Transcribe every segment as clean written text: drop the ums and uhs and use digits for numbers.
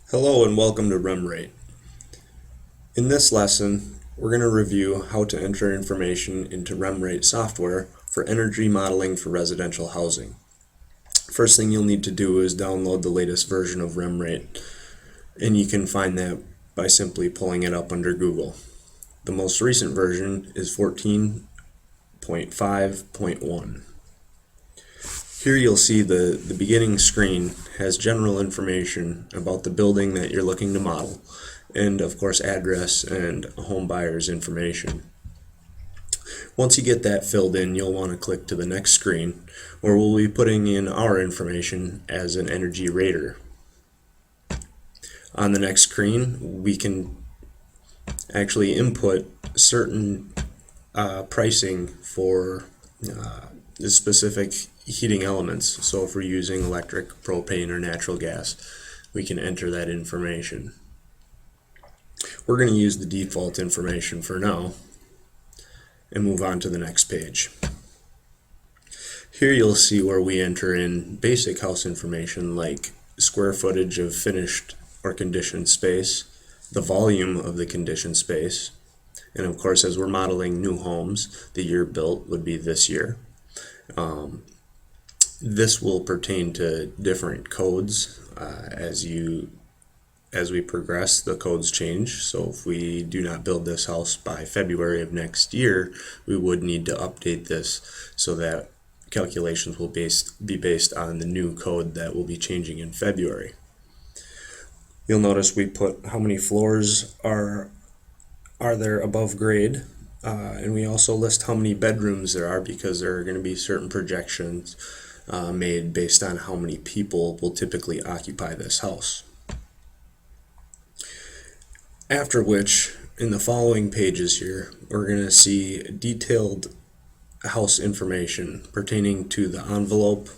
Hello and welcome to REM rate. In this lesson, we're going to review how to enter information into REM rate software for energy modeling for residential housing. First thing you'll need to do is download the latest version of REM rate, and you can find that by simply pulling it up under Google. The most recent version is 14.5.1. Here you'll see the beginning screen has general information about the building that you're looking to model, and of course address and home buyer's information. Once you get that filled in, you'll want to click to the next screen where we'll be putting in our information as an energy rater. On the next screen, we can actually input certain pricing for the specific heating elements. So if we're using electric, propane, or natural gas, we can enter that information. We're going to use the default information for now and move on to the next page. Here you'll see where we enter in basic house information like square footage of finished or conditioned space, the volume of the conditioned space, and of course as we're modeling new homes, the year built would be this year. This will pertain to different codes as we progress. The codes change, so if we do not build this house by February of next year, we would need to update this so that calculations will be based on the new code that will be changing in February. You'll notice we put how many floors are there above grade, and we also list how many bedrooms there are because there are going to be certain projections made based on how many people will typically occupy this house. After which, in the following pages here, we're going to see detailed house information pertaining to the envelope,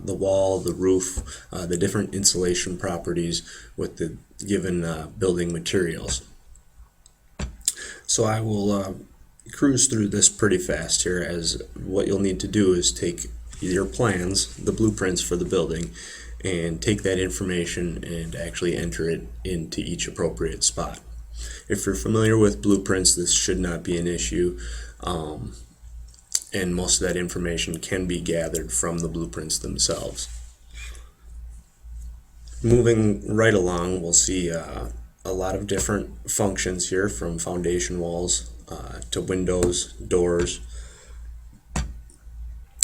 the wall, the roof, the different insulation properties with the given building materials. So I will cruise through this pretty fast here, as what you'll need to do is take your plans, the blueprints for the building, and take that information and actually enter it into each appropriate spot. If you're familiar with blueprints, this should not be an issue, and most of that information can be gathered from the blueprints themselves. Moving right along, we'll see a lot of different functions here, from foundation walls to windows, doors,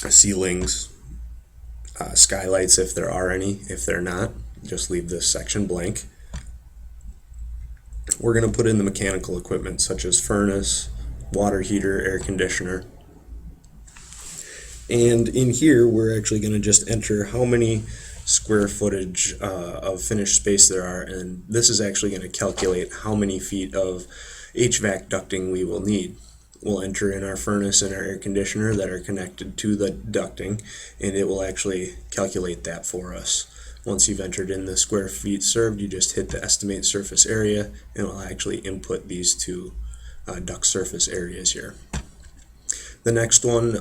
ceilings, skylights if there are any. If they're not, just leave this section blank. We're going to put in the mechanical equipment such as furnace, water heater, air conditioner. And in here we're actually going to just enter how many square footage of finished space there are, and this is actually going to calculate how many feet of HVAC ducting we will need. We'll enter in our furnace and our air conditioner that are connected to the ducting, and it will actually calculate that for us. Once you've entered in the square feet served, you just hit the estimate surface area, and it will actually input these two duct surface areas here. The next one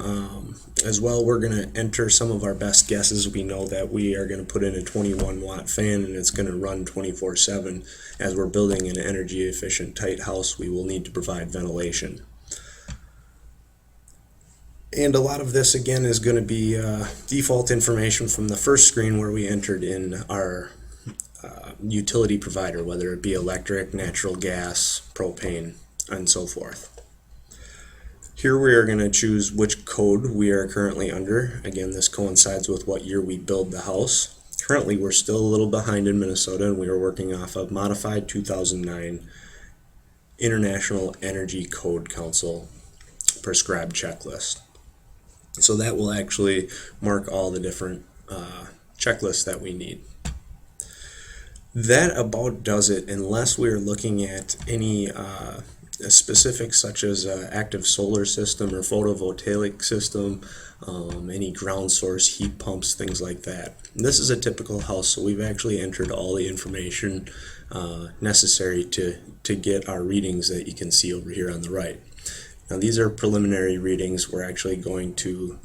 as well, we're going to enter some of our best guesses. We know that we are going to put in a 21-watt fan and it's going to run 24/7. As we're building an energy efficient tight house, we will need to provide ventilation. And a lot of this again is going to be default information from the first screen where we entered in our utility provider, whether it be electric, natural gas, propane, and so forth. Here we are going to choose which code we are currently under. Again, this coincides with what year we build the house. Currently we're still a little behind in Minnesota, and we are working off of modified 2009 International Energy Code Council prescribed checklist. So that will actually mark all the different checklists that we need. That about does it, unless we are looking at any specifics such as active solar system or photovoltaic system, any ground source, heat pumps, things like that. This is a typical house, so we've actually entered all the information necessary to get our readings that you can see over here on the right. Now these are preliminary readings. We're actually going to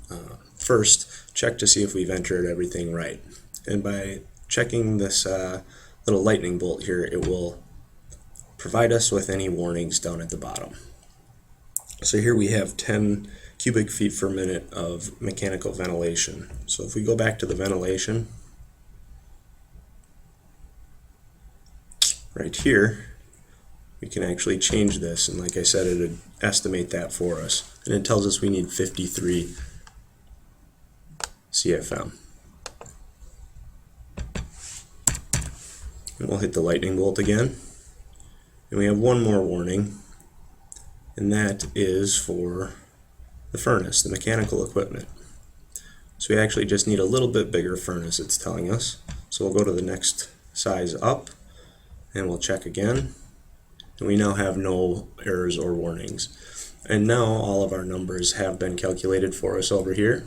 first check to see if we've entered everything right. And by checking this little lightning bolt here, it will provide us with any warnings down at the bottom. So here we have 10 cubic feet per minute of mechanical ventilation. So if we go back to the ventilation, right here, we can actually change this, and like I said, it would estimate that for us. And it tells us we need 53 CFM. And we'll hit the lightning bolt again. And we have one more warning, and that is for the furnace, the mechanical equipment. So we actually just need a little bit bigger furnace, it's telling us. So we'll go to the next size up, and we'll check again. And we now have no errors or warnings. And now all of our numbers have been calculated for us over here.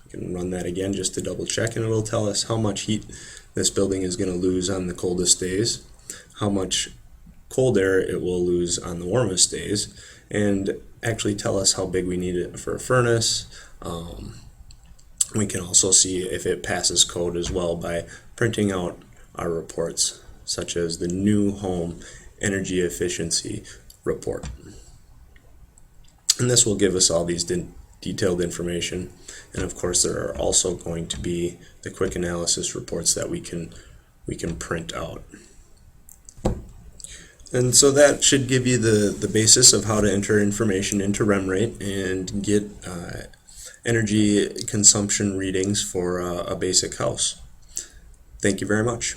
We can run that again just to double check, and it will tell us how much heat this building is going to lose on the coldest days, how much cold air it will lose on the warmest days, and actually tell us how big we need it for a furnace. We can also see if it passes code as well by printing out our reports, such as the new home energy efficiency report. And this will give us all these detailed information, and of course there are also going to be the quick analysis reports that we can print out. And so that should give you the basis of how to enter information into REM rate and get energy consumption readings for a basic house. Thank you very much.